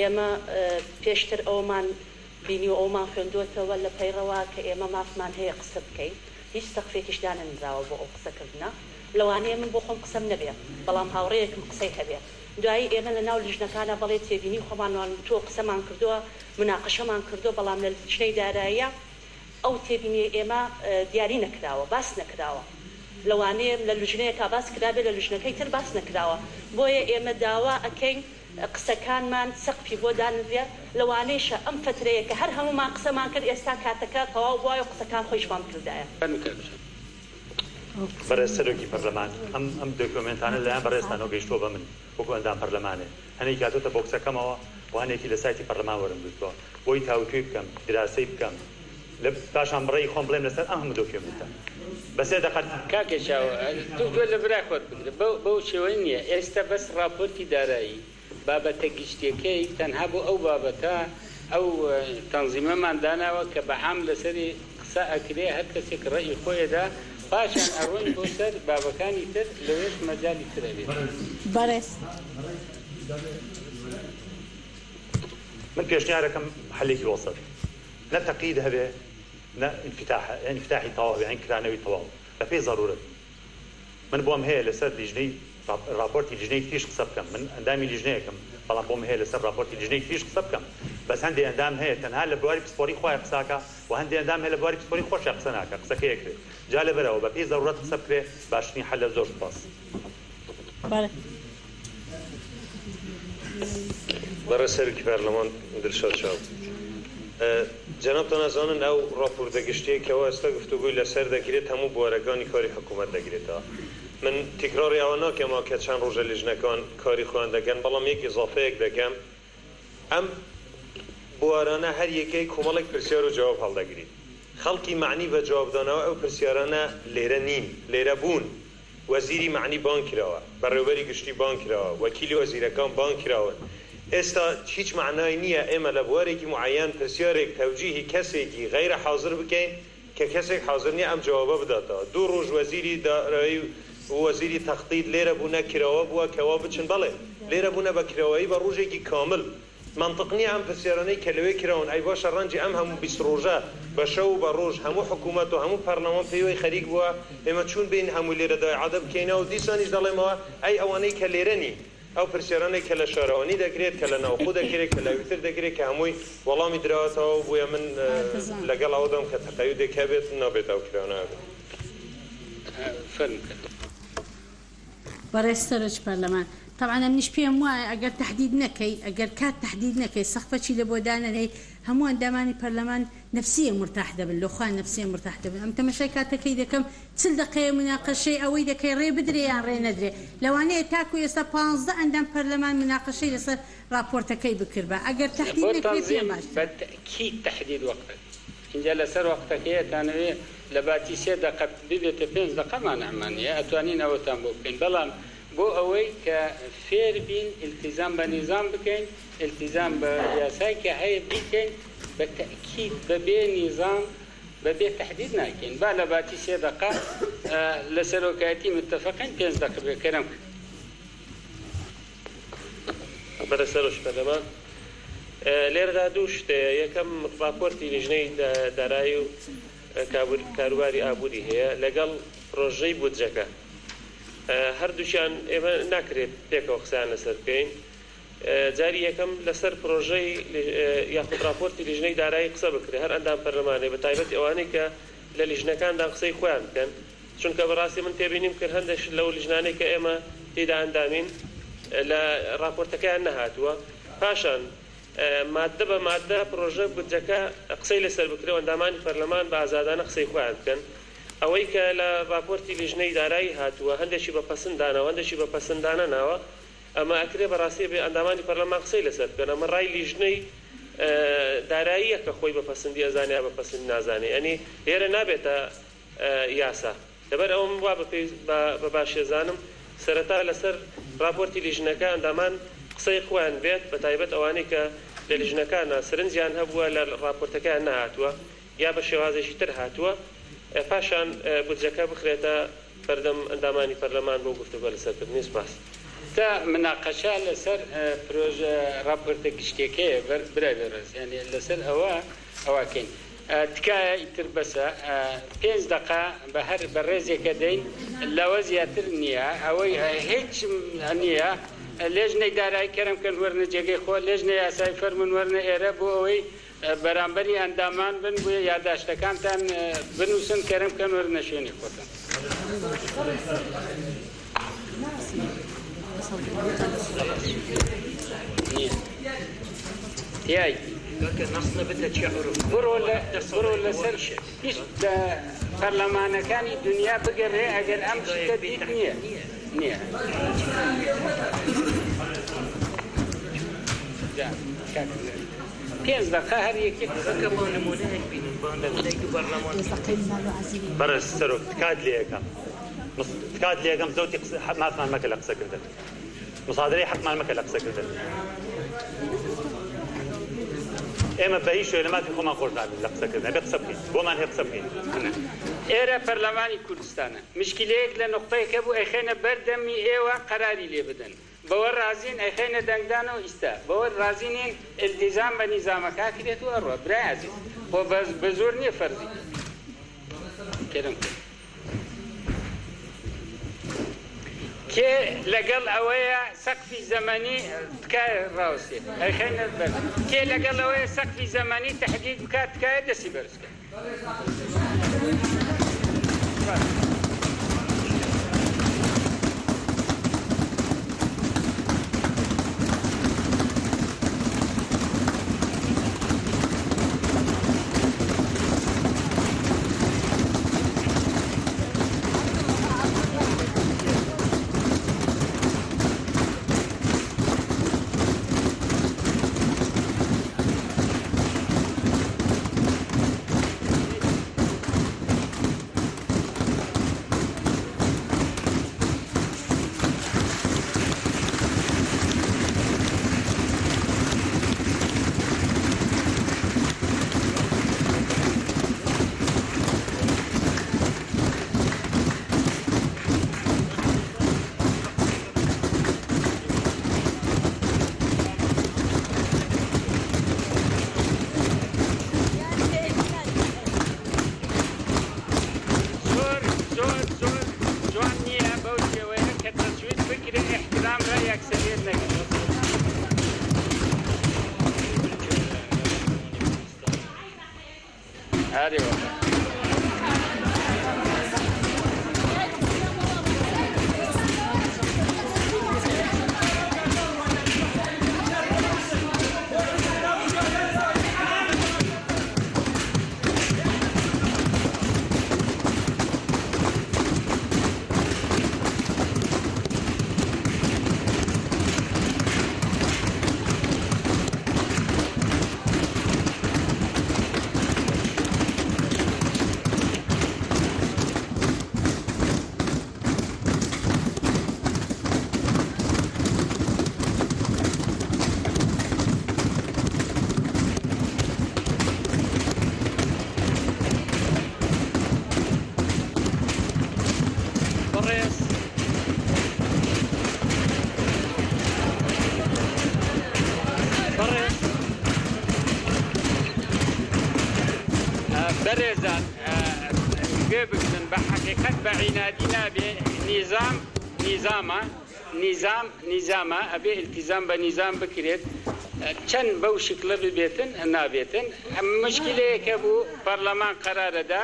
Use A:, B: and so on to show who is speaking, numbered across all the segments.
A: ئێمە پێشتر ئەومان بینی و ئەومان خوێندوتەوە لە پەیڕەوە کە ئێمە مافمان هەیە قسە بکەین هیچ سەقفێکیش دانەنراوە بۆ ئەو قسەکردنە لەوانەیە من بۆ خۆم قسەم نەبێت بەڵام هاوڕێیەکم قسەی هەبێت دوایی ئێمە لە ناو لیژنەکانە بەڵێ تێبینی خۆمانوان تۆ قسەمان کردووە مناقەشەمان کردو بەڵام لە لیژنەی داراییە ئەو تێبینی ئێمە دیاری نەکراوە باس نەکراوە لەوانەیە لە لیژنەیەکا باس کرابێت لە لیژنەکەی تر باس نەکراوە بۆیە ئێمە داوا ئەکەین قسەکانمان سەقفی بۆ دانرێ لەوانەیەشە ئەم فترەیە کە هەر هەمومان قسەمان کرد ئێستا کاتەکە تەواو بووایە و قسەکان خۆیشمان کردایە
B: بەڕێز سەرۆکی پەرلەمان ئەم دۆکیومنتانە لەیان بەڕێزتانەوە گەیشتووە بە من وەکو ئەندام پەرلەمانێ هەنێکی هاتوۆتە بۆ قسەکەمەوە و هەنێکی لە سایتی پەرلەمان وەرمگرتووە بۆی تاوتوی بکەم دراسەی بکەم لە پاشان بڕێی خۆم بڵێم لەسەر ئەم هەموو دۆکیومنتە بەسێ دەقەت
C: کاکێشاوە تۆ لە برا خۆت بگرە بەو شێوەی نییە ئێستا بەس راپۆرتی دارایی بابەتە گشتیەکەی تەنها بۆ ئەو بابەتە ئەو تەنزیمەمان داناوە کە بەعام لەسەری قسە ئەکرێ هەر کەسێک ڕێی خۆیەدا پاشان ئەڕۆین بۆ سەر بابەکانی تر لەوێش مەجالی ترە بێت
D: بەڕێز
B: من پێشنیارەکەم حەلێکی وەسەط نە تەقید هەبێ نە انفتاحی تەواو یان کرانەوەی تەواو بە پێی ضرورەت من بۆم هەیە لەسەر لیژنەی راپۆرتی لیژنەی تیش قسە بکەم من ئەندامی لیژنەیەکم بەڵام بۆم هەیە لەسەر راپۆرتی لیژنەی تیش قسە بکەم بەس هەندێک ئەندام هەیە تەنها لە بواری پسپۆری خۆیان قساکە و هەندێک ئەندام هەیە لە بواری پسپۆری خۆشیان قسە ناکە قسەکەی ئەکرێت جا لەبەرەوە بە پێی ضرورەت قسە بکرێ باشترین حەل لە زۆر سوپاس
E: بەڕێز سەرۆکی پەرلەمان دڵشاد چاو جەنابتان ئەزانن ئەو راپۆرتە گشتیەکەوە ئێستا گفتوگوی لەسەر دەگرێت هەموو بوارەکانی کاری حکوومەت دەگرێتەوە من تکراری ئەوە ناکەمەوە کە چەند ڕۆژە لیژنەکان کاری خۆیان دەگەن بەڵام یەک ئیزافەیەک دەکەم ئەم بوارانە هەر یەکەی کۆمەڵێک پرسیار و جواب هەڵدەگریت خەڵکی معنی بە جوابدانەوە ئەو پرسیارانە لێرە نین لێرە بوون وەزیری معنی بان کراوە بەڕێوەبەری گشتی بان کراوە وەکیلی وەزیرەکان بان کراوە ئێستا هیچ معنای نییە ئێمە لە بوارێکی معەن پرسیارێک تەوجیهی کەسێکی غەیرە حاضر بکەین کە کەسێک حاضر نییە ئەم جوابە بداتەوە دوو ڕۆژ وەزیری دارایی وەزیری تەخدید لێرە بوونە کرەوە بووە کەوا بچن بەڵێ لێرە بوونە بە کرەوەی بە ڕۆژێکی کامل منطق نییە ئەم پرسیارانەی کە لەوێ کراون ئەی باشە ڕەنجی ئەم هەموو 20 ڕۆژە بە شەو بە ڕۆژ هەموو حکوومەت و هەموو پەرلەمان پێوەی خەریک بووە ئێمە چوون بین هەموو لێرە داعادە بکەینەوە و دیسانیش دەڵێمەوە ئەی ئەوانەی کە لێرە نین ئەو پرسیارانەی کە لە شارەوانی دەکرێت کە لە ناوخۆ دەکرێت کە لەویتر دەکرێت کە هەمووی وەڵامی دراوەتەوە بووە من لەگەڵ ئەوەدەم کە تەقەیودێکا بێت نابێت ئەو کرانە بێت
D: بەڕێز سەرۆکی پەرلەمان طبعا منیش پێم وایە ئەگەر تهدید نەکەی ئەگەر کات تهدید نەکەی سەقفەچی لە بۆ دانەنەی هەموو ئەندامانی پەرلەمان نفسیە مرتاح دەبن لەخوان نفسیە مرتاح دەبن ئەم تەمەشای کاتەکەی دەکەم چل دقەیە مناقەشەی ئەوەی دەکەی ڕێ بدرێ یان ڕێ نەدرێ لەوانەیە تاکو ئێستا 15 ئەندام پەرلەمان مناقەشەی لەسەر راپۆرتەکەی بکرد بە ئەگەر تهدید نەکرێ پێماش
C: بەتەکید تهدید وەقتێک اینجا لەسەر وەقتەکەیە تانەوێ لە باتی 3 دقە ببێتە 5 دقەمان ئەمانە ئەتوانین ئەوەتان بۆ بکەین بەڵام بۆ ئەوەی کە فێر بین التزام بە نظام بکەین التزام بە یاسای کە هەیە بیکەین بە تەکید بەبێ نظام بەبێ تهدید ناکەین با لە باتی 3 دقە لە سەرۆکایەتی متفقین 5 دقە بکەرم
E: بەڕێز سەرۆکی پەرلەمان لێرەدا دوو شتەیە یەکەم راپۆرتی لیژنەی دارایی و کاروباری ئابووری هەیە لەگەڵ پرۆژەی بودجەکە هەردووشیان ئێمە ناکرێت پێکەوە قسەیان لەسەر بکەین جاری یەکەم لەسەر پرۆژەی یاخود راپۆرتی لیژنەی دارایی قسە بکرێت هەر ئەندام پەرلەمانێ بە تایبەت ئەوانەی کە لە لیژنەکاندا قسەی خۆیان بکەن چونکە بەڕاستی من تێبینیم کرد هەندێک لەو لیژنانەی کە ئێمە تێدا ئەندامین لە راپۆرتەکەیان نەهاتووە پاشان مادە بە مادە پرۆژە بودجەکە قسەی لەسەر بکرێت و ئەندامانی پەرلەمان بە ئازادانە قسەی خۆیان بکەن ئەوەی کە لە راپۆرتی لیژنەی دارایی هاتووە هەندێکی بە پەسەنددانەوە هەندێکی بە پەسەنددانە ناوە ئەمە ئەکرێ بەڕاستی بێ ئەندامانی پەرلەمان قسەی لەسەر بکەن ئەمە ڕای لیژنەی داراییە کە خۆی بە پەسەندی ئەزانیا بە پەسەند نازانێ ئەنی لێرە نابێتە یاسا لەبەر ئەوم وا بە باشێزانم سەرەتا لەسەر راپۆرتی لیژنەکە ئەندامان قسەی خۆیان بێت بە تایبەت ئەوانەی کە لە لیژنەکانە سرنجیان هەبووە لە راپۆرتەکەیان نەهاتووە یا بە شێوازێکی تر هاتووە پاشان بودجەکە بخرێتە بەردەم ئەندامانی پەرلەمان بۆ گفتوگۆ لەسەرکردنی سوپاس
C: تا مناقشه لسر پروژه راپورت گشتیکه برای برز یعنی لسر ئەوە کەین تکایە ئیتر بەسە 5 دقه بە هەر بەڕێزێکە دەین لەوە زیاتر نییە ئەوەی هیچ نییە لێژنەی دارایی کەرمکەن وەرنە جێگەی خۆ لێژنەی یاسای فەرمون وەرنە ئێرە بۆ ئەوەی بەرامبەری ئەندامان بن بووە یاداشتەکانتان بنووسن کەرمکەن وەرنە شوێنی خۆتان. تیای بڕۆ لەسەر هیچ پەرلەمانەکانی دنیا بگەڕێ ئەگەر ئەم شتە دیت نییە 5 دقه هەر یەکێک
B: بەڕێز سەرۆک تکات لێ یەکەم زەوتی مافمان مەکە لە قسەکردن مصادرەی حەقمان مەکە لە قسەکردن ئێمە بە هیچ شوێ لە مافی خۆمان خۆش نابین لە قسەکردن بێ قسە بکەین بۆمان هێ قسە بکەین
C: ئێرە پەرلەمانی کوردستانە مشکلەیەک لە نقطەیەکە بوو ئەیخێنە بەردەمی ئێوە قەراری لێ بدەن بەوە رازین ئەیخێنە دەنگدانەوە ئیستا بەوە رازینین التیزام بە نیزامەکە کرێت و ئەڕوە برای عەزیز بۆ بە زۆر نییە فەرزی کێرم کێ لەگەڵ ئەوەیە سەقفی زەمەنی تکایە ڕاوسێت ئەیخێنە بەر کێ لەگەڵ ئەوەیە سەقفی زەمەنی تەحدید بکات تکایە دەستی بەرزکە بەڕێزان گوێ بگرن بە حەقیقەت بە عینادی نابێ نیزامە ئەبێ التیزام بە نیزام بکرێت چەند بەو شکلە ببێتن نابێتن مشکلەیەکە بوو پەرلەمان قەرارەدا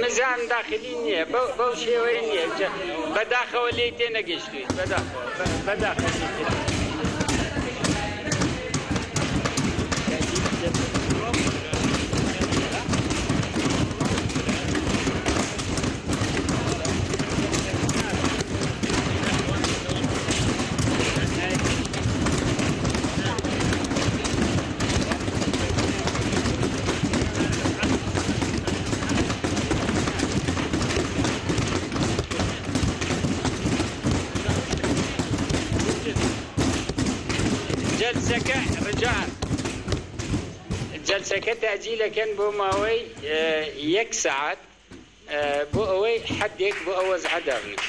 C: مزان داخلی نییە بەو شێوەیە نییە بەداخەوە لێی تێنەگەیشتویت بەداخەوە جلسەکە تاجیلەکەن بۆ ماوەی 1 ساعت بۆ ئەوەی حەدێک بۆ ئەوە وەزعە دابنێت.